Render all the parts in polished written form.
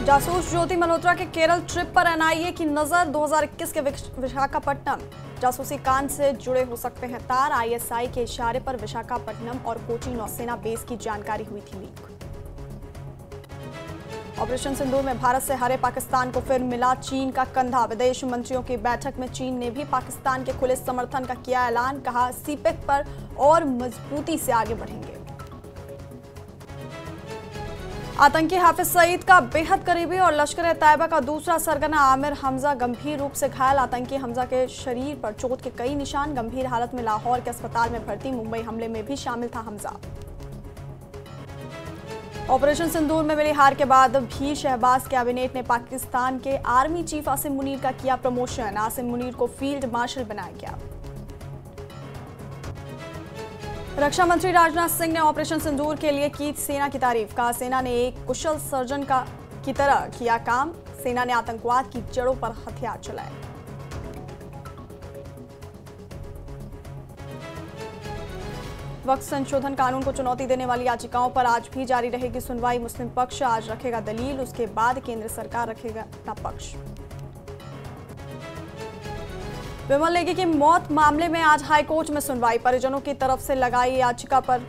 जासूस ज्योति मल्होत्रा के केरल ट्रिप पर एनआईए की नजर। 2021 के विशाखापट्टनम जासूसी कांड से जुड़े हो सकते हैं तार। आईएसआई के इशारे पर विशाखापट्टनम और कोची नौसेना बेस की जानकारी हुई थी लीक। ऑपरेशन सिंदूर में भारत से हारे पाकिस्तान को फिर मिला चीन का कंधा। विदेश मंत्रियों की बैठक में चीन ने भी पाकिस्तान के खुले समर्थन का किया ऐलान। कहा सीपेक पर और मजबूती से आगे बढ़ेंगे। आतंकी हाफिज सईद का बेहद करीबी और लश्कर-ए-तैयबा का दूसरा सरगना आमिर हमजा गंभीर रूप से घायल। आतंकी हमजा के शरीर पर चोट के कई निशान। गंभीर हालत में लाहौर के अस्पताल में भर्ती। मुंबई हमले में भी शामिल था हमजा। ऑपरेशन सिंदूर में मिली हार के बाद भी शहबाज कैबिनेट ने पाकिस्तान के आर्मी चीफ आसिम मुनीर का किया प्रमोशन। आसिम मुनीर को फील्ड मार्शल बनाया गया। रक्षा मंत्री राजनाथ सिंह ने ऑपरेशन सिंदूर के लिए की सेना की तारीफ। कहा सेना ने एक कुशल सर्जन की तरह किया काम। सेना ने आतंकवाद की जड़ों पर हथियार चलाए। वक्फ संशोधन कानून को चुनौती देने वाली याचिकाओं पर आज भी जारी रहेगी सुनवाई। मुस्लिम पक्ष आज रखेगा दलील, उसके बाद केंद्र सरकार रखेगा अपना पक्ष। विमल नेगी की मौत मामले में आज हाईकोर्ट में सुनवाई। परिजनों की तरफ से लगाई याचिका पर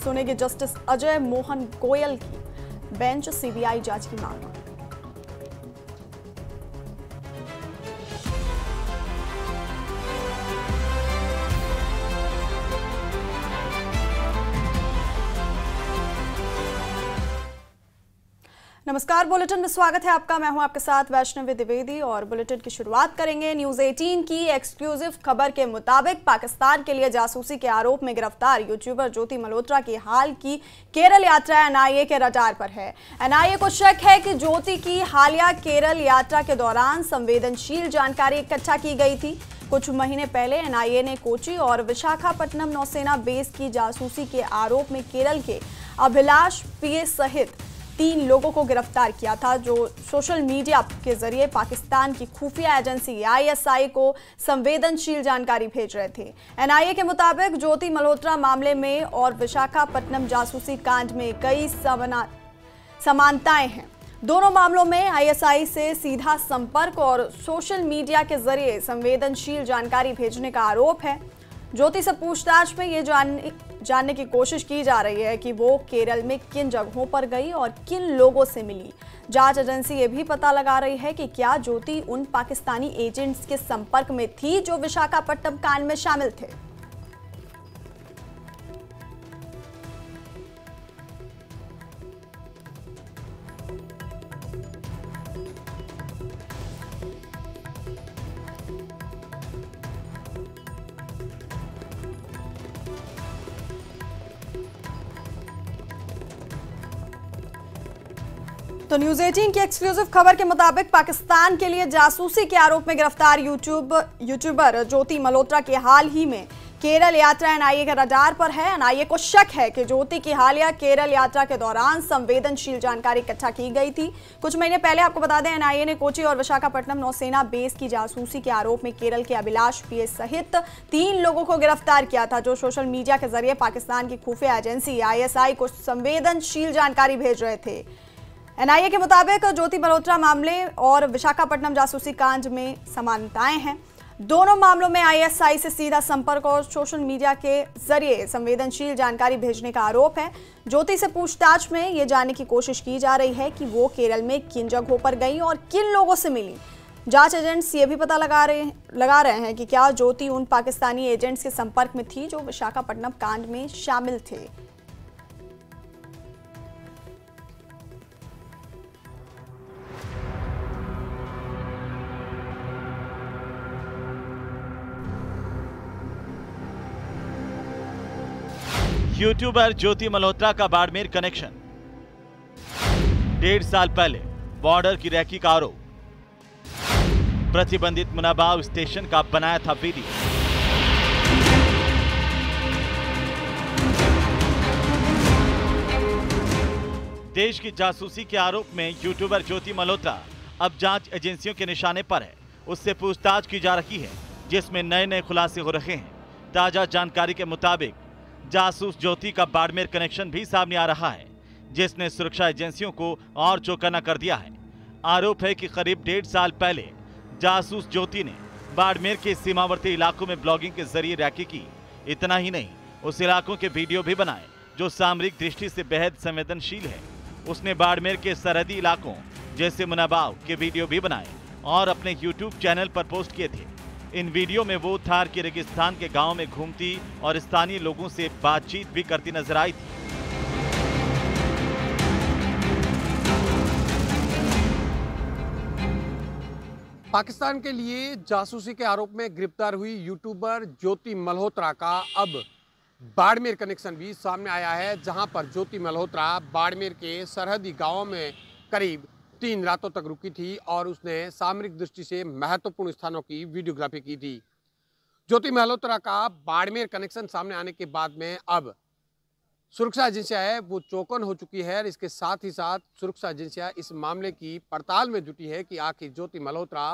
सुनेगी जस्टिस अजय मोहन गोयल की बेंच। सीबीआई जांच की मांग। नमस्कार, बुलेटिन में स्वागत है आपका। मैं हूं आपके साथ वैष्णवी द्विवेदी और बुलेटिन की शुरुआत करेंगे न्यूज 18 की एक्सक्लूसिव खबर के मुताबिक पाकिस्तान के लिए जासूसी के आरोप में गिरफ्तार यूट्यूबर ज्योति मल्होत्रा की हाल की केरल यात्रा एनआईए के रडार पर है। एनआईए को शक है कि ज्योति की हालिया केरल यात्रा के दौरान संवेदनशील जानकारी इकट्ठा की गई थी। कुछ महीने पहले एनआईए ने कोची और विशाखापट्टनम नौसेना बेस की जासूसी के आरोप में केरल के अभिलाष पीए सहित 3 लोगों को गिरफ्तार किया था, जो सोशल मीडिया के जरिए पाकिस्तान की खुफिया एजेंसी आईएसआई को संवेदनशील जानकारी भेज रहे थे। एनआईए के मुताबिक ज्योति मल्होत्रा मामले में और विशाखापट्टनम जासूसी कांड में कई समानताएं हैं। दोनों मामलों में आईएसआई से सीधा संपर्क और सोशल मीडिया के जरिए संवेदनशील जानकारी भेजने का आरोप है। ज्योति से पूछताछ में ये जानने की कोशिश की जा रही है कि वो केरल में किन जगहों पर गई और किन लोगों से मिली। जांच एजेंसी ये भी पता लगा रही है कि क्या ज्योति उन पाकिस्तानी एजेंट्स के संपर्क में थी जो विशाखापट्टनम कांड में शामिल थे। तो न्यूज 18 की एक्सक्लूसिव खबर के मुताबिक पाकिस्तान के लिए जासूसी के आरोप में गिरफ्तार यूट्यूबर ज्योति मल्होत्रा की हाल ही में केरल यात्रा एनआईए के रडार पर है। एनआईए को शक है कि ज्योति की हालिया केरल यात्रा के दौरान संवेदनशील जानकारी इकट्ठा की गई थी। कुछ महीने पहले आपको बता दें एनआईए ने कोची और विशाखापट्टनम नौसेना बेस की जासूसी के आरोप में केरल के अभिलाष पीए सहित 3 लोगों को गिरफ्तार किया था, जो सोशल मीडिया के जरिए पाकिस्तान की खुफिया एजेंसी आईएसआई को संवेदनशील जानकारी भेज रहे थे। एनआईए के मुताबिक ज्योति मल्होत्रा मामले और विशाखापट्टनम जासूसी कांड में समानताएं हैं। दोनों मामलों में आईएसआई से सीधा संपर्क और सोशल मीडिया के जरिए संवेदनशील जानकारी भेजने का आरोप है। ज्योति से पूछताछ में ये जानने की कोशिश की जा रही है कि वो केरल में किन जगहों पर गई और किन लोगों से मिली। जांच एजेंट्स ये भी पता लगा रहे हैं कि क्या ज्योति उन पाकिस्तानी एजेंट्स के संपर्क में थी जो विशाखापट्टनम कांड में शामिल थे। यूट्यूबर ज्योति मल्होत्रा का बाड़मेर कनेक्शन। 1.5 साल पहले बॉर्डर की रैकी का आरोप। प्रतिबंधित मुनाबाव स्टेशन का बनाया था वीडियो। देश की जासूसी के आरोप में यूट्यूबर ज्योति मल्होत्रा अब जांच एजेंसियों के निशाने पर है। उससे पूछताछ की जा रही है, जिसमें नए खुलासे हो रहे हैं। ताजा जानकारी के मुताबिक जासूस ज्योति का बाड़मेर कनेक्शन भी सामने आ रहा है, जिसने सुरक्षा एजेंसियों को और चौकन्ना कर दिया है। आरोप है कि करीब 1.5 साल पहले जासूस ज्योति ने बाड़मेर के सीमावर्ती इलाकों में ब्लॉगिंग के जरिए रैकी की। इतना ही नहीं, उस इलाकों के वीडियो भी बनाए जो सामरिक दृष्टि से बेहद संवेदनशील है। उसने बाड़मेर के सरहदी इलाकों जैसे मुनाबाव के वीडियो भी बनाए और अपने YouTube चैनल पर पोस्ट किए थे। इन वीडियो में वो थार के रेगिस्तान के गांव में घूमती और स्थानीय लोगों से बातचीत भी करती नजर आई थी। पाकिस्तान के लिए जासूसी के आरोप में गिरफ्तार हुई यूट्यूबर ज्योति मल्होत्रा का अब बाड़मेर कनेक्शन भी सामने आया है, जहां पर ज्योति मल्होत्रा बाड़मेर के सरहदी गांवों में करीब 3 रातों तक रुकी थी और उसने सामरिक दृष्टि से महत्वपूर्ण स्थानों की वीडियोग्राफी की थी। ज्योति मल्होत्रा का बाड़मेर कनेक्शन सामने आने के बाद में अब सुरक्षा एजेंसियां है वो चौकन हो चुकी है। इसके साथ ही साथ सुरक्षा एजेंसियां इस मामले की पड़ताल में जुटी है कि आखिर ज्योति मल्होत्रा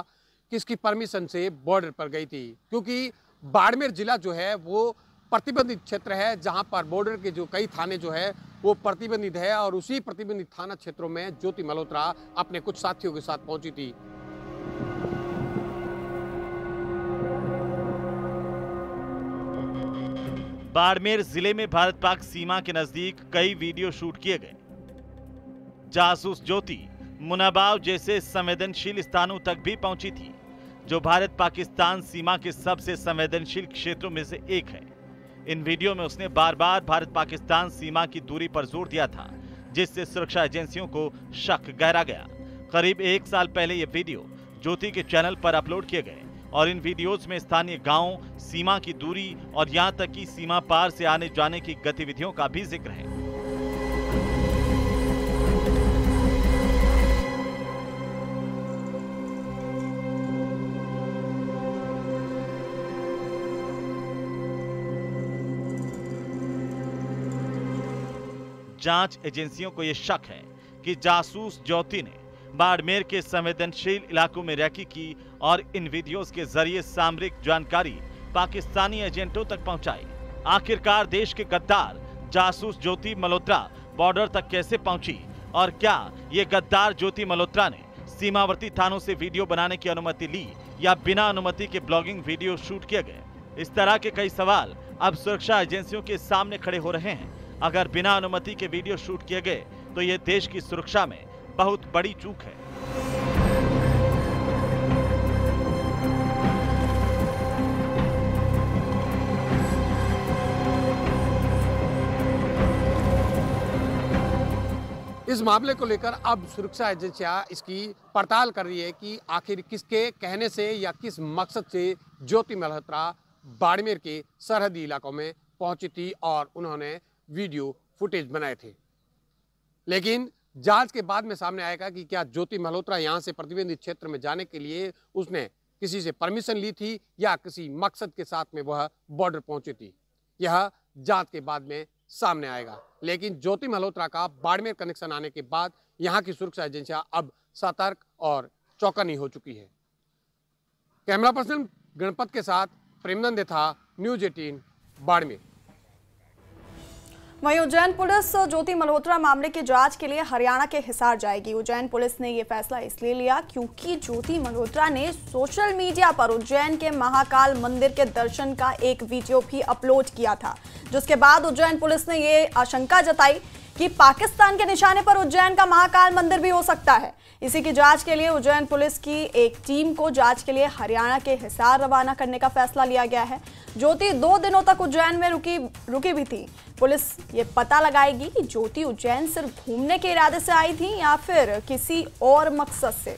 किसकी परमिशन से बॉर्डर पर गई थी, क्योंकि बाड़मेर जिला जो है वो प्रतिबंधित क्षेत्र है, जहां पर बॉर्डर के जो कई थाने जो है वो प्रतिबंधित है और उसी प्रतिबंधित थाना क्षेत्रों में ज्योति मल्होत्रा अपने कुछ साथियों के साथ पहुंची थी। बाड़मेर जिले में भारत पाक सीमा के नजदीक कई वीडियो शूट किए गए। जासूस ज्योति मुनाबाव जैसे संवेदनशील स्थानों तक भी पहुंची थी, जो भारत पाकिस्तान सीमा के सबसे संवेदनशील क्षेत्रों में से एक है। इन वीडियो में उसने बार बार भारत पाकिस्तान सीमा की दूरी पर जोर दिया था, जिससे सुरक्षा एजेंसियों को शक गहरा गया। करीब 1 साल पहले ये वीडियो ज्योति के चैनल पर अपलोड किए गए और इन वीडियोज में स्थानीय गांव, सीमा की दूरी और यहां तक कि सीमा पार से आने जाने की गतिविधियों का भी जिक्र है। जांच एजेंसियों को यह शक है कि जासूस ज्योति ने बाड़मेर के संवेदनशील इलाकों में रैकी की और इन वीडियोस के जरिए सामरिक जानकारी पाकिस्तानी एजेंटों तक पहुंचाई। आखिरकार देश के गद्दार जासूस ज्योति मल्होत्रा बॉर्डर तक कैसे पहुंची और क्या ये गद्दार ज्योति मल्होत्रा ने सीमावर्ती थानों से वीडियो बनाने की अनुमति ली या बिना अनुमति के ब्लॉगिंग वीडियो शूट किए गए? इस तरह के कई सवाल अब सुरक्षा एजेंसियों के सामने खड़े हो रहे हैं। अगर बिना अनुमति के वीडियो शूट किए गए तो ये देश की सुरक्षा में बहुत बड़ी चूक है। इस मामले को लेकर अब सुरक्षा एजेंसियां इसकी पड़ताल कर रही है कि आखिर किसके कहने से या किस मकसद से ज्योति मल्होत्रा बाड़मेर के सरहदी इलाकों में पहुंची थी और उन्होंने वीडियो फुटेज बनाए थे। लेकिन जांच के बाद में सामने आएगा कि क्या ज्योति मल्होत्रा यहां से प्रतिबंधित क्षेत्र में जाने के लिए उसने किसी से परमिशन ली थी या किसी मकसद के साथ में वह बॉर्डर पहुंची थी। यह जांच के बाद में सामने आएगा। लेकिन ज्योति मल्होत्रा का बाड़मेर कनेक्शन आने के बाद यहां की सुरक्षा एजेंसियां अब सतर्क और चौकन्नी हो चुकी है। कैमरा पर्सन गणपत के साथ प्रेमनंद था, न्यूज़ 18 बाड़मेर। वहीं उज्जैन पुलिस ज्योति मल्होत्रा मामले की जांच के लिए हरियाणा के हिसार जाएगी। उज्जैन पुलिस ने यह फैसला इसलिए लिया क्योंकि ज्योति मल्होत्रा ने सोशल मीडिया पर उज्जैन के महाकाल मंदिर के दर्शन का एक वीडियो भी अपलोड किया था, जिसके बाद उज्जैन पुलिस ने यह आशंका जताई कि पाकिस्तान के निशाने पर उज्जैन का महाकाल मंदिर भी हो सकता है। इसी की जांच के लिए उज्जैन पुलिस की एक टीम को जांच के लिए हरियाणा के हिसार रवाना करने का फैसला लिया गया है। ज्योति 2 दिनों तक उज्जैन में रुकी भी थी। पुलिस ये पता लगाएगी कि ज्योति उज्जैन सिर्फ घूमने के इरादे से आई थी या फिर किसी और मकसद से।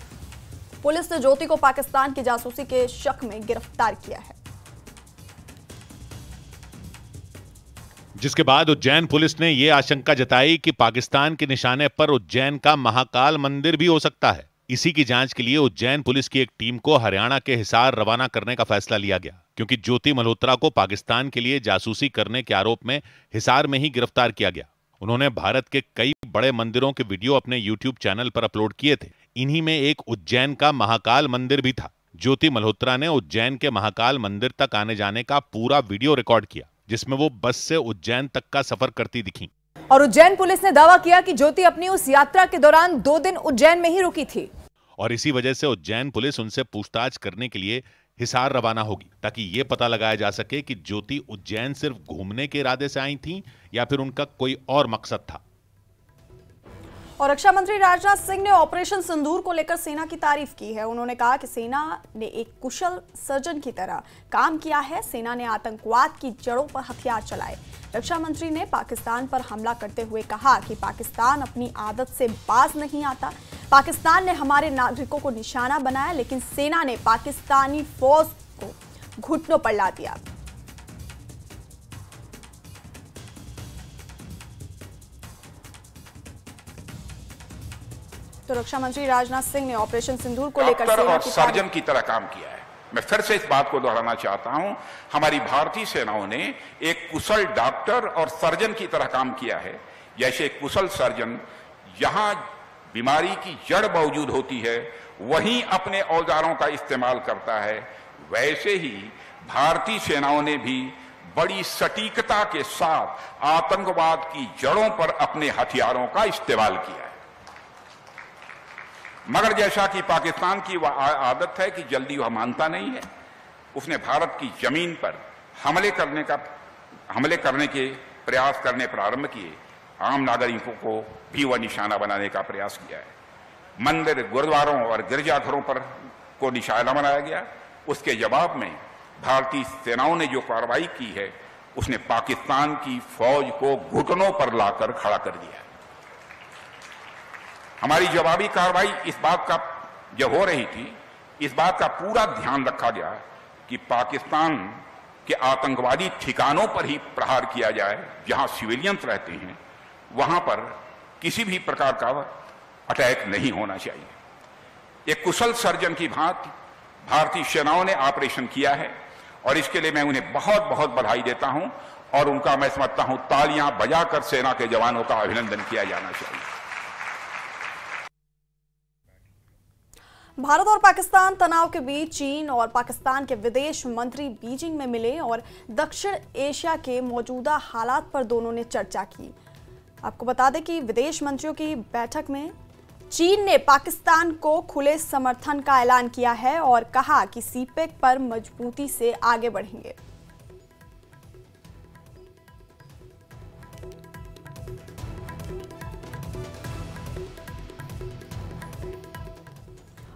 पुलिस ने ज्योति को पाकिस्तान की जासूसी के शक में गिरफ्तार किया है, जिसके बाद उज्जैन पुलिस ने यह आशंका जताई कि पाकिस्तान के निशाने पर उज्जैन का महाकाल मंदिर भी हो सकता है। इसी की जांच के लिए उज्जैन पुलिस की एक टीम को हरियाणा के हिसार रवाना करने का फैसला लिया गया, क्योंकि ज्योति मल्होत्रा को पाकिस्तान के लिए जासूसी करने के आरोप में हिसार में ही गिरफ्तार किया गया। उन्होंने भारत के कई बड़े मंदिरों के वीडियो अपने YouTube चैनल पर अपलोड किए थे। इन्हीं में एक उज्जैन का महाकाल मंदिर भी था। ज्योति मल्होत्रा ने उज्जैन के महाकाल मंदिर तक आने जाने का पूरा वीडियो रिकॉर्ड किया, जिसमें वो बस से उज्जैन तक का सफर करती दिखी। और उज्जैन पुलिस ने दावा किया कि ज्योति अपनी उस यात्रा के दौरान 2 दिन उज्जैन में ही रुकी थी। और इसी वजह से उज्जैन पुलिस उनसे पूछताछ करने के लिए हिसार रवाना होगी, ताकि ये पता लगाया जा सके कि ज्योति उज्जैन सिर्फ घूमने के इरादे से आई थीं या फिर उनका कोई और मकसद था। और रक्षा मंत्री राजनाथ सिंह ने ऑपरेशन सिंदूर को लेकर सेना की तारीफ की है। उन्होंने कहा कि सेना ने एक कुशल सर्जन की तरह काम किया है। सेना ने आतंकवाद की जड़ों पर हथियार चलाए। रक्षा मंत्री ने पाकिस्तान पर हमला करते हुए कहा कि पाकिस्तान अपनी आदत से बाज नहीं आता। पाकिस्तान ने हमारे नागरिकों को निशाना बनाया, लेकिन सेना ने पाकिस्तानी फौज को घुटनों पर ला दिया। तो रक्षा मंत्री राजनाथ सिंह ने ऑपरेशन सिंदूर को लेकर सेना की सर्जन की तरह काम किया है। मैं फिर से इस बात को दोहराना चाहता हूं, हमारी भारतीय सेनाओं ने एक कुशल डॉक्टर और सर्जन की तरह काम किया है। जैसे एक कुशल सर्जन यहां बीमारी की जड़ मौजूद होती है, वहीं अपने औजारों का इस्तेमाल करता है, वैसे ही भारतीय सेनाओं ने भी बड़ी सटीकता के साथ आतंकवाद की जड़ों पर अपने हथियारों का इस्तेमाल किया है। मगर जैसा कि पाकिस्तान की वह आदत है कि जल्दी वह मानता नहीं है, उसने भारत की जमीन पर हमले करने के प्रयास करने प्रारंभ किए। आम नागरिकों को भी वह निशाना बनाने का प्रयास किया है। मंदिर, गुरुद्वारों और गिरजाघरों पर को निशाना बनाया गया। उसके जवाब में भारतीय सेनाओं ने जो कार्रवाई की है, उसने पाकिस्तान की फौज को घुटनों पर लाकर खड़ा कर दिया है। हमारी जवाबी कार्रवाई इस बात का जब हो रही थी, इस बात का पूरा ध्यान रखा गया कि पाकिस्तान के आतंकवादी ठिकानों पर ही प्रहार किया जाए, जहां सिविलियंस रहते हैं, वहां पर किसी भी प्रकार का अटैक नहीं होना चाहिए। एक कुशल सर्जन की भांति भारतीय सेनाओं ने ऑपरेशन किया है और इसके लिए मैं उन्हें बहुत बहुत बधाई देता हूं और उनका मैं समझता हूं तालियां बजाकर सेना के जवानों का अभिनंदन किया जाना चाहिए। भारत और पाकिस्तान तनाव के बीच चीन और पाकिस्तान के विदेश मंत्री बीजिंग में मिले और दक्षिण एशिया के मौजूदा हालात पर दोनों ने चर्चा की। आपको बता दें कि विदेश मंत्रियों की बैठक में चीन ने पाकिस्तान को खुले समर्थन का ऐलान किया है और कहा कि सीपेक पर मजबूती से आगे बढ़ेंगे।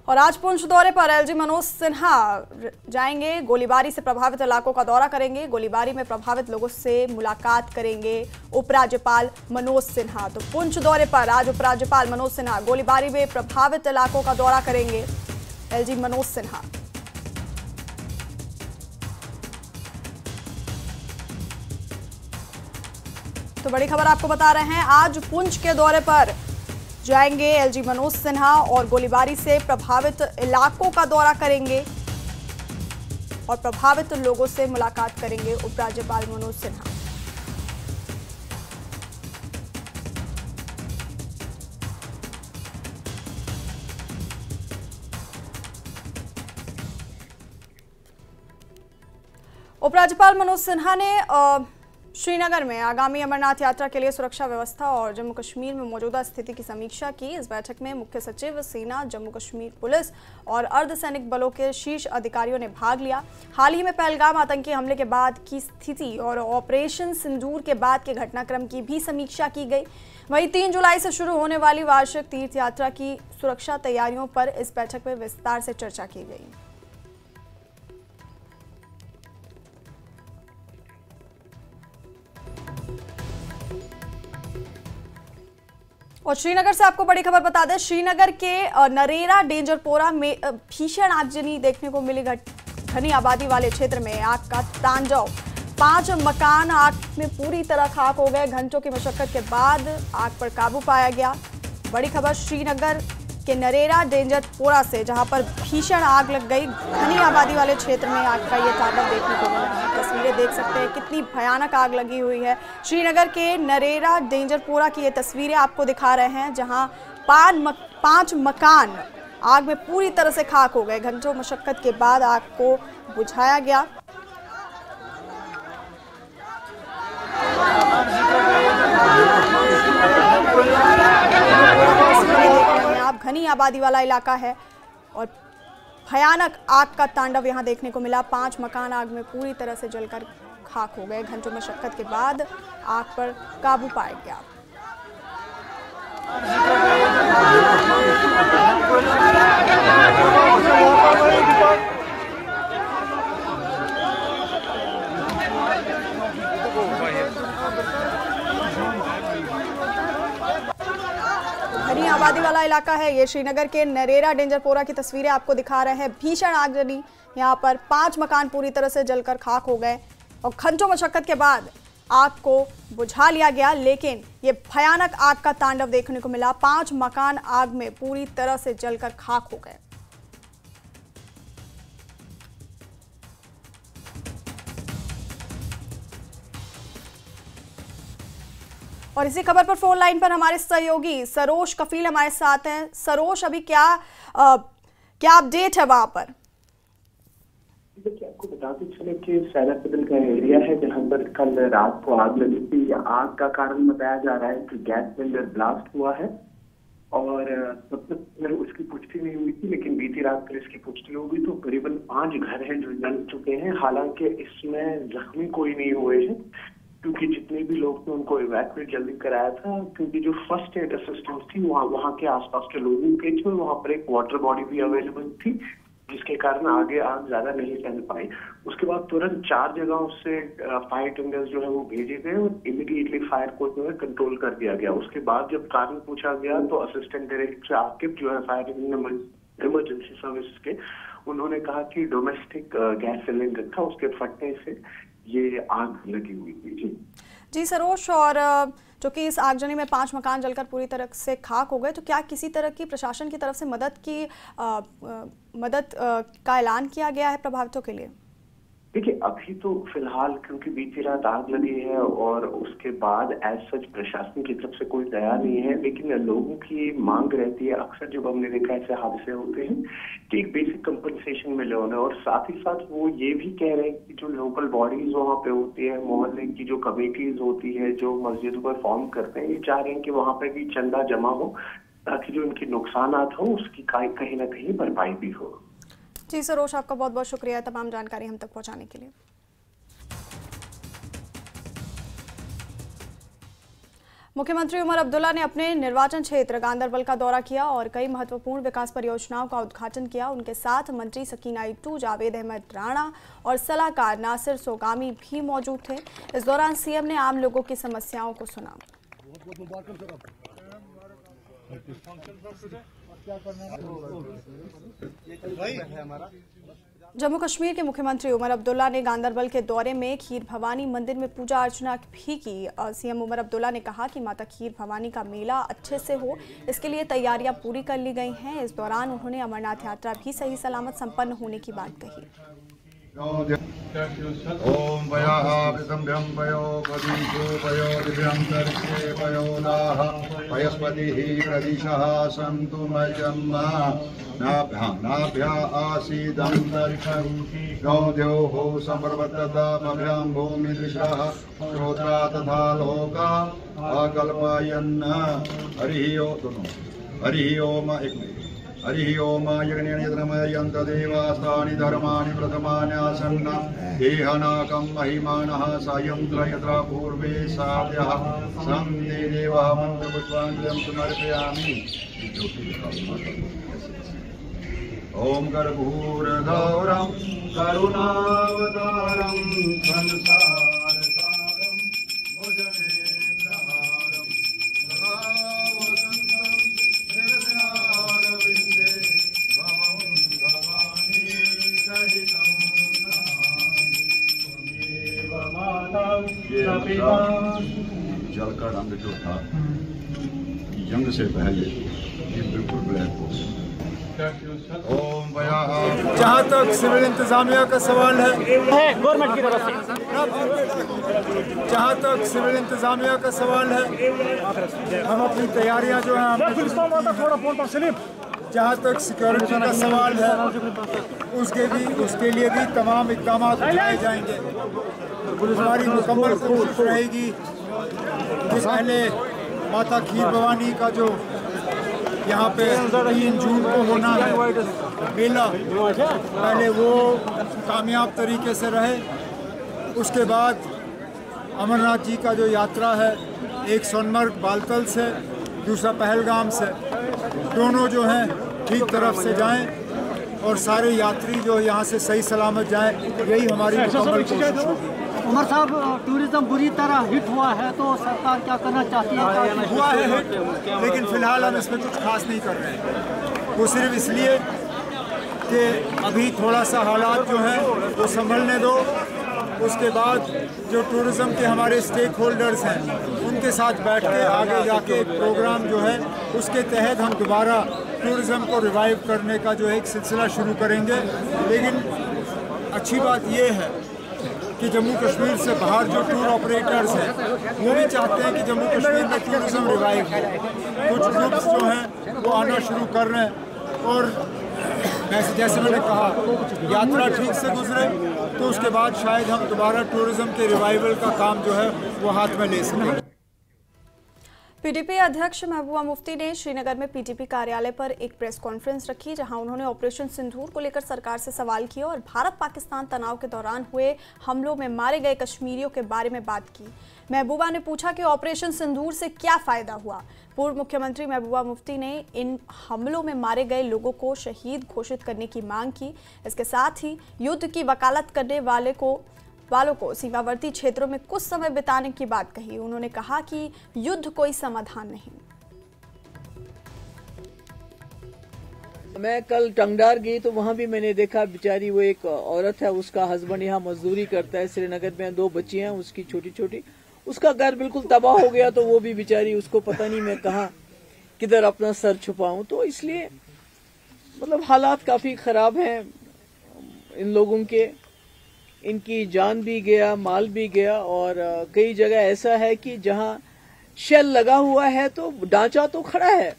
और आज पुंछ दौरे पर एलजी मनोज सिन्हा जाएंगे। गोलीबारी से प्रभावित इलाकों का दौरा करेंगे। गोलीबारी में प्रभावित लोगों से मुलाकात करेंगे उपराज्यपाल मनोज सिन्हा। तो पुंछ दौरे पर आज उपराज्यपाल मनोज सिन्हा गोलीबारी में प्रभावित इलाकों का दौरा करेंगे। एलजी मनोज सिन्हा तो बड़ी खबर आपको बता रहे हैं, आज पुंछ के दौरे पर जाएंगे एलजी मनोज सिन्हा और गोलीबारी से प्रभावित इलाकों का दौरा करेंगे और प्रभावित लोगों से मुलाकात करेंगे उपराज्यपाल मनोज सिन्हा। उपराज्यपाल मनोज सिन्हा ने श्रीनगर में आगामी अमरनाथ यात्रा के लिए सुरक्षा व्यवस्था और जम्मू कश्मीर में मौजूदा स्थिति की समीक्षा की। इस बैठक में मुख्य सचिव सेना, जम्मू कश्मीर पुलिस और अर्धसैनिक बलों के शीर्ष अधिकारियों ने भाग लिया। हाल ही में पहलगाम आतंकी हमले के बाद की स्थिति और ऑपरेशन सिंदूर के बाद के घटनाक्रम की भी समीक्षा की गई। वहीं 3 जुलाई से शुरू होने वाली वार्षिक तीर्थ यात्रा की सुरक्षा तैयारियों पर इस बैठक में विस्तार से चर्चा की गई। और श्रीनगर से आपको बड़ी खबर बता दें, श्रीनगर के नरेरा डेंजरपोरा में भीषण आगजनी देखने को मिली। घनी आबादी वाले क्षेत्र में आग का तांडव, 5 मकान आग में पूरी तरह खाक हो गए। घंटों की मशक्कत के बाद आग पर काबू पाया गया। बड़ी खबर श्रीनगर के नरेरा डेंजरपोरा से, जहां पर भीषण आग लग गई। घनी आबादी वाले क्षेत्र में आग का ये तांडव देखने को मिला है। तस्वीरें देख सकते हैं कितनी भयानक आग लगी हुई है। श्रीनगर के नरेरा डेंजरपोरा की ये तस्वीरें आपको दिखा रहे हैं, जहां 5 मकान आग में पूरी तरह से खाक हो गए। घंटों मशक्कत के बाद आग को बुझाया गया। आप घनी आबादी वाला इलाका है और भयानक आग का तांडव यहाँ देखने को मिला। 5 मकान आग में पूरी तरह से जलकर खाक हो गए। घंटों मशक्कत के बाद आग पर काबू पाया गया। घनी आबादी वाला इलाका है ये। श्रीनगर के नरेरा डेंजरपोरा की तस्वीरें आपको दिखा रहे हैं। भीषण आगजनी, यहाँ पर 5 मकान पूरी तरह से जलकर खाक हो गए और घंटों मशक्कत के बाद आग को बुझा लिया गया, लेकिन ये भयानक आग का तांडव देखने को मिला। 5 मकान आग में पूरी तरह से जलकर खाक हो गए। और इसी खबर पर फोन लाइन पर हमारे सहयोगी सरोज कफील हमारे साथ हैं। सरोज, अभी क्या अपडेट है वहां पर? देखिए, आपको बताते चले कि सैलापदल का एरिया है जहां पर कल रात को आग लगी थी। आग का कारण बताया जा रहा है कि गैस सिलेंडर ब्लास्ट हुआ है और तब तक उसकी पुष्टि नहीं हुई थी, लेकिन बीती रात फिर इसकी पुष्टि हो गई। तो करीबन 5 घर हैं जो जल चुके हैं। हालांकि इसमें जख्मी कोई नहीं हुए हैं क्योंकि जितने भी लोग थे उनको इवैक्यूएट जल्दी कराया था, क्योंकि जो फर्स्ट एड असिस्टेंस थी वहाँ के आसपास के लोगों के थे। वहाँ पर एक वाटर बॉडी भी अवेलेबल थी जिसके कारण आगे आग ज्यादा नहीं फैल पाई। उसके बाद तुरंत 4 जगहों से फायर टेंडर्स जो है वो भेजे गए और इमीडिएटली फायर को जो है कंट्रोल कर दिया गया। उसके बाद जब कारण पूछा गया तो असिस्टेंट डायरेक्टर आकिब जो है फायर इमरजेंसी सर्विसेज के, उन्होंने कहा कि डोमेस्टिक गैस सिलेंडर था, उसके फटने से ये आग लगी हुई थी। जी सरोज, और जो कि इस आगजनी में 5 मकान जलकर पूरी तरह से खाक हो गए, तो क्या किसी तरह की प्रशासन की तरफ से मदद का ऐलान किया गया है प्रभावितों के लिए? देखिए, अभी तो फिलहाल क्योंकि बीती रात आग लगी है और उसके बाद एज सच प्रशासन की तरफ से कोई तैयार नहीं है, लेकिन लोगों की मांग रहती है अक्सर जब हमने देखा ऐसे हादसे होते हैं कि एक बेसिक कंपनसेशन मिले उन्हें। और साथ ही साथ वो ये भी कह रहे हैं कि जो लोकल बॉडीज वहाँ पे होती है, मोहल्ले की जो कमेटीज होती है जो मस्जिदों पर फॉर्म करते हैं, ये चाह रहे हैं कि वहाँ पे भी चंदा जमा हो ताकि जो इनके नुकसानात हो उसकी कहीं ना कहीं भरपाई भी हो। जी सरोज, आपका बहुत बहुत शुक्रिया तमाम जानकारी हम तक पहुंचाने के लिए। मुख्यमंत्री उमर अब्दुल्ला ने अपने निर्वाचन क्षेत्र गांदरबल का दौरा किया और कई महत्वपूर्ण विकास परियोजनाओं का उद्घाटन किया। उनके साथ मंत्री सकीना इट्टू, जावेद अहमद राणा और सलाहकार नासिर सोगामी भी मौजूद थे। इस दौरान सीएम ने आम लोगों की समस्याओं को सुना। जम्मू कश्मीर के मुख्यमंत्री उमर अब्दुल्ला ने गांदरबल के दौरे में खीर भवानी मंदिर में पूजा अर्चना भी की। सीएम उमर अब्दुल्ला ने कहा कि माता खीर भवानी का मेला अच्छे से हो, इसके लिए तैयारियां पूरी कर ली गई हैं। इस दौरान उन्होंने अमरनाथ यात्रा भी सही सलामत संपन्न होने की बात कही। ओम पयाहाभ्यं पयो प्रदीशो पयो दिव्यंतरिक्षे पयोदाः पयस्पतिः प्रदिशः सन्तु मय्यम्मा नाभ्या आसीदन्तरिक्षं गौद्योः सम्पर्वततामभ्यां भूमिदृशः श्रोत्रा तथा लोका अकल्पयन् हरिः ओम हरिः ओम यज्ञनियतनमयन्त देवास्तानि धर्माणि प्रथमानि आसन्न देहनाकं महिमानः सायं त्रयत्र पूर्वे साध्यः सन्ति देवः मन्त्रपुष्पाञ्जलिं समर्पयामि। ओम कर्पूरगौरं करुणावतारं संसारसारं भुजगेन्द्रहारं जल का रंग जो था जंग से पहले ये बिल्कुल ब्लैक हो गया। जहाँ तक सिविल इंतजामिया का सवाल है, गवर्नमेंट की तरफ से जहाँ तक सिविल इंतजामिया का सवाल है, हम अपनी तैयारियाँ जो हैं, जहाँ तक सिक्योरिटी का सवाल है उसके लिए भी तमाम इक़दाम उठाए जाएंगे। हमारी मुकम्मल कोशिश रहेगी कि पहले माता खीर भवानी का जो यहाँ पे 3 जून को होना है मेला, पहले वो कामयाब तरीके से रहे। उसके बाद अमरनाथ जी का जो यात्रा है, एक सोनमर्ग बालतल से, दूसरा पहलगाम से, दोनों जो हैं ठीक तरफ से जाएं और सारे यात्री जो यहाँ से सही सलामत जाएं, यही हमारी मुकम्मल कोशिश होगी। उमर साहब, टूरिज्म बुरी तरह हिट हुआ है तो सरकार क्या करना चाहती है? हुआ है हिट, लेकिन फिलहाल हम इसमें कुछ खास नहीं कर रहे हैं। वो सिर्फ इसलिए कि अभी थोड़ा सा हालात जो हैं वो संभलने दो। उसके बाद जो टूरिज़्म के हमारे स्टेक होल्डर्स हैं उनके साथ बैठ के आगे जाके एक प्रोग्राम जो है उसके तहत हम दोबारा टूरिज़्म को रिवाइव करने का जो है एक सिलसिला शुरू करेंगे। लेकिन अच्छी बात ये है कि जम्मू कश्मीर से बाहर जो टूर ऑपरेटर्स हैं वो भी चाहते हैं कि जम्मू कश्मीर में टूरिज़्म रिवाइव हो। कुछ ग्रुप्स जो हैं वो आना शुरू कर रहे हैं और जैसे मैंने कहा, यात्रा ठीक से गुजरे तो उसके बाद शायद हम दोबारा टूरिज्म के रिवाइवल का काम जो है वो हाथ में ले सकें। पीडीपी अध्यक्ष महबूबा मुफ्ती ने श्रीनगर में पीटीपी कार्यालय पर एक प्रेस कॉन्फ्रेंस रखी, जहां उन्होंने ऑपरेशन सिंदूर को लेकर सरकार से सवाल किए और भारत पाकिस्तान तनाव के दौरान हुए हमलों में मारे गए कश्मीरियों के बारे में बात की। महबूबा ने पूछा कि ऑपरेशन सिंदूर से क्या फायदा हुआ। पूर्व मुख्यमंत्री महबूबा मुफ्ती ने इन हमलों में मारे गए लोगों को शहीद घोषित करने की मांग की। इसके साथ ही युद्ध की वकालत करने वालों को सीमावर्ती क्षेत्रों में कुछ समय बिताने की बात कही। उन्होंने कहा कि युद्ध कोई समाधान नहीं। मैं कल टंगडार गई तो वहां भी मैंने देखा, बेचारी वो एक औरत है, उसका हस्बैंड यहाँ मजदूरी करता है श्रीनगर में, 2 बच्ची हैं उसकी छोटी छोटी, उसका घर बिल्कुल तबाह हो गया। तो वो भी बेचारी, उसको पता नहीं मैं कहाँ किधर अपना सर छुपाऊं। तो इसलिए मतलब हालात काफी खराब हैं इन लोगों के, इनकी जान भी गया, माल भी गया। और कई जगह ऐसा है कि जहां शेल लगा हुआ है तो ढांचा तो खड़ा है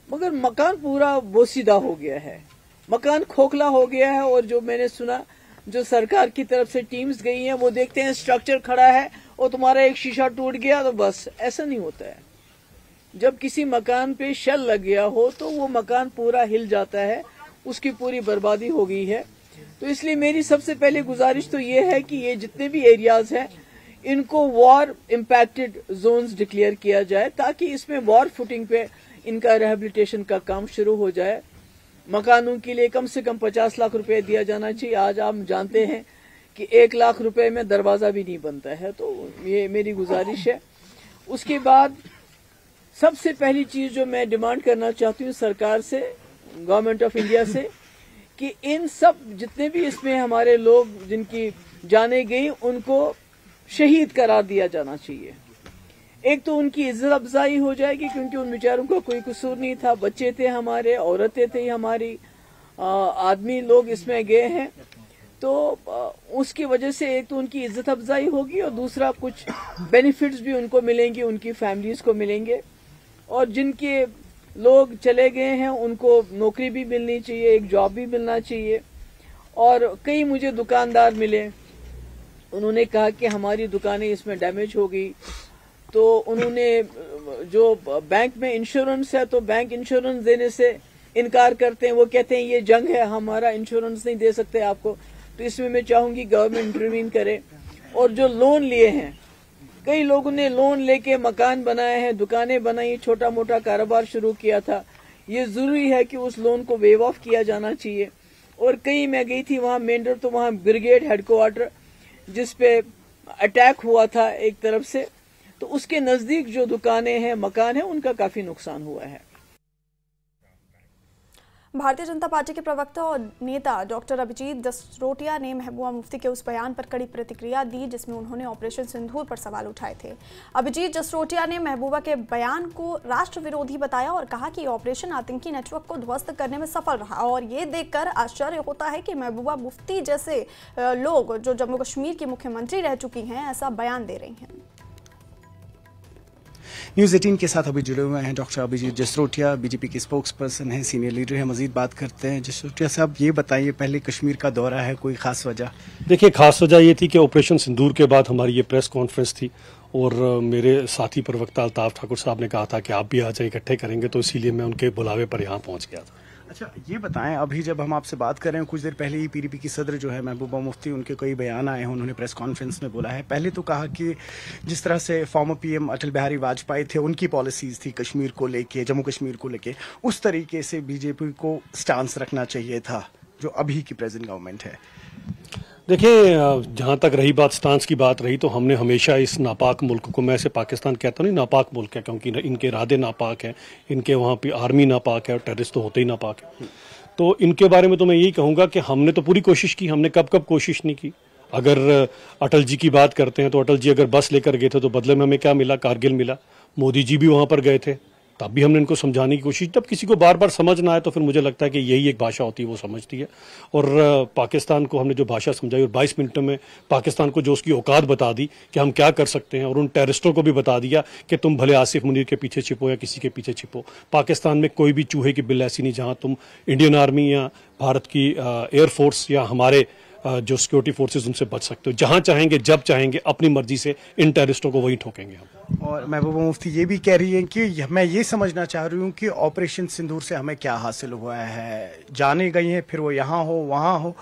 मगर मकान पूरा बोसीदा हो गया है, मकान खोखला हो गया है। और जो मैंने सुना, जो सरकार की तरफ से टीम्स गई हैं वो देखते हैं स्ट्रक्चर खड़ा है और तुम्हारा एक शीशा टूट गया तो बस, ऐसा नहीं होता है। जब किसी मकान पे शेल लग गया हो तो वो मकान पूरा हिल जाता है, उसकी पूरी बर्बादी हो गई है। तो इसलिए मेरी सबसे पहले गुजारिश तो ये है कि ये जितने भी एरियाज हैं इनको वॉर इम्पैक्टेड जोन्स डिक्लेयर किया जाए, ताकि इसमें वॉर फुटिंग पे इनका रिहेबिलिटेशन का काम शुरू हो जाए। मकानों के लिए कम से कम 50 लाख रुपए दिया जाना चाहिए। आज आप जानते हैं कि 1 लाख रुपए में दरवाजा भी नहीं बनता है। तो ये मेरी गुजारिश है। उसके बाद सबसे पहली चीज जो मैं डिमांड करना चाहती हूँ सरकार से, गवर्नमेंट ऑफ इंडिया से, कि इन सब जितने भी इसमें हमारे लोग जिनकी जाने गई उनको शहीद करार दिया जाना चाहिए। एक तो उनकी इज्जत अफजाई हो जाएगी क्योंकि उन बेचारों का कोई कसूर नहीं था, बच्चे थे हमारे, औरतें थे हमारी, आदमी लोग इसमें गए हैं। तो उसकी वजह से एक तो उनकी इज्जत अफजाई होगी और दूसरा कुछ बेनिफिट्स भी उनको मिलेंगे, उनकी फैमिलीज को मिलेंगे। और जिनके लोग चले गए हैं उनको नौकरी भी मिलनी चाहिए, एक जॉब भी मिलना चाहिए। और कई मुझे दुकानदार मिले, उन्होंने कहा कि हमारी दुकानें इसमें डैमेज हो गई। तो उन्होंने जो बैंक में इंश्योरेंस है तो बैंक इंश्योरेंस देने से इनकार करते हैं, वो कहते हैं ये जंग है, हमारा इंश्योरेंस नहीं दे सकते आपको। तो इसमें मैं चाहूंगी गवर्नमेंट इंटरवीन करे। और जो लोन लिए हैं, कई लोगों ने लोन लेके मकान बनाए हैं, दुकानें बनाई, छोटा मोटा कारोबार शुरू किया था, ये जरूरी है कि उस लोन को वेव ऑफ किया जाना चाहिए। और कई मैं गई थी वहां मेंढर, तो वहां ब्रिगेड हेडक्वार्टर जिसपे अटैक हुआ था एक तरफ से, तो उसके नजदीक जो दुकानें हैं, मकान हैं, उनका काफी नुकसान हुआ है। भारतीय जनता पार्टी के प्रवक्ता और नेता डॉक्टर अभिजीत जसरोटिया ने महबूबा मुफ्ती के उस बयान पर कड़ी प्रतिक्रिया दी जिसमें उन्होंने ऑपरेशन सिंदूर पर सवाल उठाए थे। अभिजीत जसरोटिया ने महबूबा के बयान को राष्ट्र विरोधी बताया और कहा कि ऑपरेशन आतंकी नेटवर्क को ध्वस्त करने में सफल रहा। और ये देखकर आश्चर्य होता है कि महबूबा मुफ्ती जैसे लोग जो जम्मू कश्मीर की मुख्यमंत्री रह चुकी हैं ऐसा बयान दे रही हैं। न्यूज़ 18 के साथ अभी जुड़े हुए हैं डॉक्टर अभिजीत जसरोटिया, बीजेपी के स्पोक्स पर्सन हैं, सीनियर लीडर हैं। मजीद बात करते हैं। जसरोटिया साहब, ये बताइए, पहले कश्मीर का दौरा है, कोई खास वजह? देखिए, खास वजह ये थी कि ऑपरेशन सिंदूर के बाद हमारी ये प्रेस कॉन्फ्रेंस थी और मेरे साथी प्रवक्ता अल्ताफ ठाकुर साहब ने कहा था कि आप भी आ जाए, इकट्ठे करेंगे, तो इसीलिए मैं उनके बुलावे पर यहाँ पहुँच गया था। अच्छा, ये बताएं, अभी जब हम आपसे बात कर रहे हैं, कुछ देर पहले ही पीडीपी की सदर जो है महबूबा मुफ्ती, उनके कई बयान आए हैं, उन्होंने प्रेस कॉन्फ्रेंस में बोला है। पहले तो कहा कि जिस तरह से फॉर्मर पीएम अटल बिहारी वाजपेयी थे, उनकी पॉलिसीज थी कश्मीर को लेके, जम्मू कश्मीर को लेके, उस तरीके से बीजेपी को स्टांस रखना चाहिए था जो अभी की प्रेजेंट गवर्नमेंट है। देखिए, जहाँ तक रही बात स्टांस की बात रही, तो हमने हमेशा इस नापाक मुल्क को, मैं इसे पाकिस्तान कहता हूँ, नहीं नापाक मुल्क है, क्योंकि इनके इरादे नापाक हैं, इनके वहाँ पे आर्मी नापाक है और टेररिस्ट तो होते ही नापाक है। तो इनके बारे में तो मैं यही कहूँगा कि हमने तो पूरी कोशिश की, हमने कब कब कोशिश नहीं की। अगर अटल जी की बात करते हैं तो अटल जी अगर बस लेकर गए थे तो बदले में हमें क्या मिला? कारगिल मिला। मोदी जी भी वहाँ पर गए थे, तब भी हमने इनको समझाने की कोशिश। जब किसी को बार बार समझ ना आए तो फिर मुझे लगता है कि यही एक भाषा होती है, वो समझती है। और पाकिस्तान को हमने जो भाषा समझाई और 22 मिनटों में पाकिस्तान को जो उसकी औकात बता दी कि हम क्या कर सकते हैं, और उन टेररिस्टों को भी बता दिया कि तुम भले आसिफ मुनीर के पीछे छिपो या किसी के पीछे छिपो, पाकिस्तान में कोई भी चूहे की बिल ऐसी नहीं जहां तुम इंडियन आर्मी या भारत की एयरफोर्स या हमारे जो सिक्योरिटी फोर्सेस उनसे बच सकते हो। जहां चाहेंगे, जब चाहेंगे, अपनी मर्जी से इन टेररिस्टों को वहीं ठोकेंगे हम। और महबूबा मुफ्ती ये भी कह रही हैं कि मैं ये समझना चाह रही हूँ कि ऑपरेशन सिंदूर से हमें क्या हासिल हुआ है। जाने गई हैं, फिर वो यहाँ हो वहाँ हो,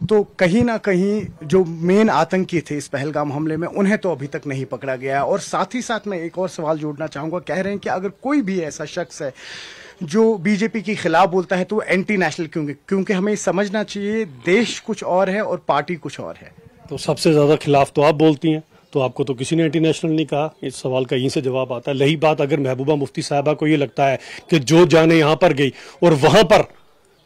तो कहीं ना कहीं जो मेन आतंकी थे इस पहलगाम हमले में, उन्हें तो अभी तक नहीं पकड़ा गया। और साथ ही साथ मैं एक और सवाल जोड़ना चाहूँगा। कह रहे हैं कि अगर कोई भी ऐसा शख्स है जो बीजेपी के खिलाफ बोलता है तो वो एंटी नेशनल, क्योंकि हमें समझना चाहिए देश कुछ और है और पार्टी कुछ और है। तो सबसे ज्यादा खिलाफ तो आप बोलती हैं, तो आपको तो किसी ने एंटी नेशनल नहीं कहा। इस सवाल का यहीं से जवाब आता है। रही बात, अगर महबूबा मुफ्ती साहबा को ये लगता है कि जो जाने यहां पर गई और वहां पर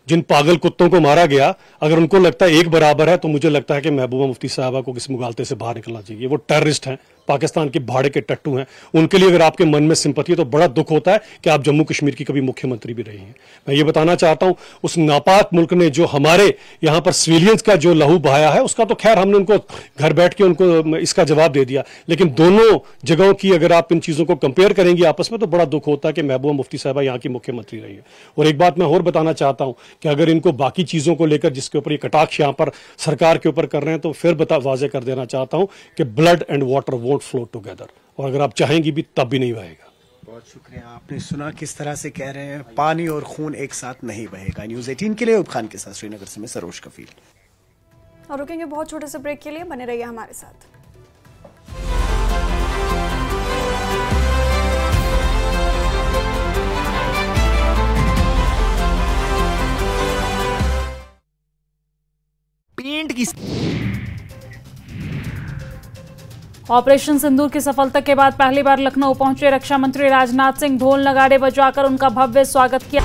जिन पागल कुत्तों को मारा गया, अगर उनको लगता है एक बराबर है, तो मुझे लगता है कि महबूबा मुफ्ती साहबा को किस मुगालते से बाहर निकलना चाहिए। वो टेररिस्ट हैं, पाकिस्तान के भाड़े के टट्टू हैं। उनके लिए अगर आपके मन में सिंपैथी है तो बड़ा दुख होता है कि आप जम्मू कश्मीर की कभी मुख्यमंत्री भी रही हैं। मैं ये बताना चाहता हूं, उस नापाक मुल्क ने जो हमारे यहां पर सिविलियंस का जो लहू बहाया है, उसका तो खैर हमने उनको घर बैठ के उनको इसका जवाब दे दिया। लेकिन दोनों जगहों की अगर आप इन चीजों को कंपेयर करेंगे आपस में, तो बड़ा दुख होता है कि महबूबा मुफ्ती साहबा यहाँ की मुख्यमंत्री रही है। और एक बात मैं और बताना चाहता हूं कि अगर इनको बाकी चीजों को लेकर जिसके ऊपर ये कटाक्ष यहाँ पर सरकार के ऊपर कर रहे हैं, तो फिर वाजे कर देना चाहता हूं कि blood and water won't flow together, और अगर आप चाहेंगी भी तब भी नहीं बहेगा। बहुत शुक्रिया। आपने सुना किस तरह से कह रहे हैं, पानी और खून एक साथ नहीं बहेगा। न्यूज़ 18 के लिए उब खान के साथ श्रीनगर से मैं सरोज कफील। और रुकेंगे बहुत छोटे से ब्रेक के लिए, बने रहिए हमारे साथ। पेंट की ऑपरेशन सिंदूर की सफलता के बाद पहली बार लखनऊ पहुंचे रक्षा मंत्री राजनाथ सिंह। ढोल नगाड़े बजाकर उनका भव्य स्वागत किया।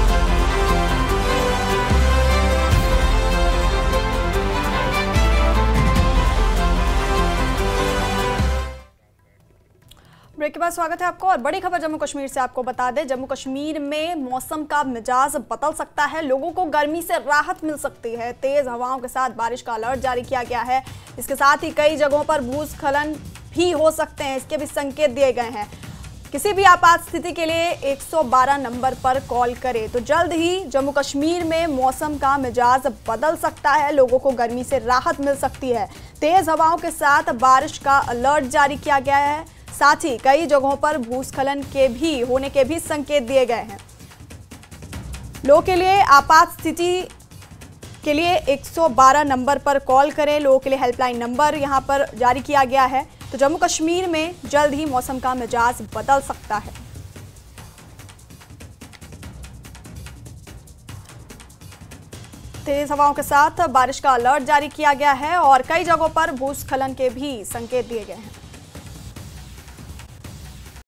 ब्रेक के बाद स्वागत है आपको और बड़ी खबर जम्मू कश्मीर से आपको बता दें, जम्मू कश्मीर में मौसम का मिजाज बदल सकता है। लोगों को गर्मी से राहत मिल सकती है। तेज हवाओं के साथ बारिश का अलर्ट जारी किया गया है। इसके साथ ही कई जगहों पर भूस्खलन भी हो सकते हैं, इसके भी संकेत दिए गए हैं। किसी भी आपात स्थिति के लिए 112 नंबर पर कॉल करें। तो जल्द ही जम्मू कश्मीर में मौसम का मिजाज बदल सकता है। लोगों को गर्मी से राहत मिल सकती है। तेज हवाओं के साथ बारिश का अलर्ट जारी किया गया है। साथ ही कई जगहों पर भूस्खलन के भी होने के भी संकेत दिए गए हैं। लोगों के लिए आपात स्थिति के लिए 112 नंबर पर कॉल करें। लोगों के लिए हेल्पलाइन नंबर यहां पर जारी किया गया है। तो जम्मू कश्मीर में जल्द ही मौसम का मिजाज बदल सकता है। तेज हवाओं के साथ बारिश का अलर्ट जारी किया गया है और कई जगहों पर भूस्खलन के भी संकेत दिए गए हैं।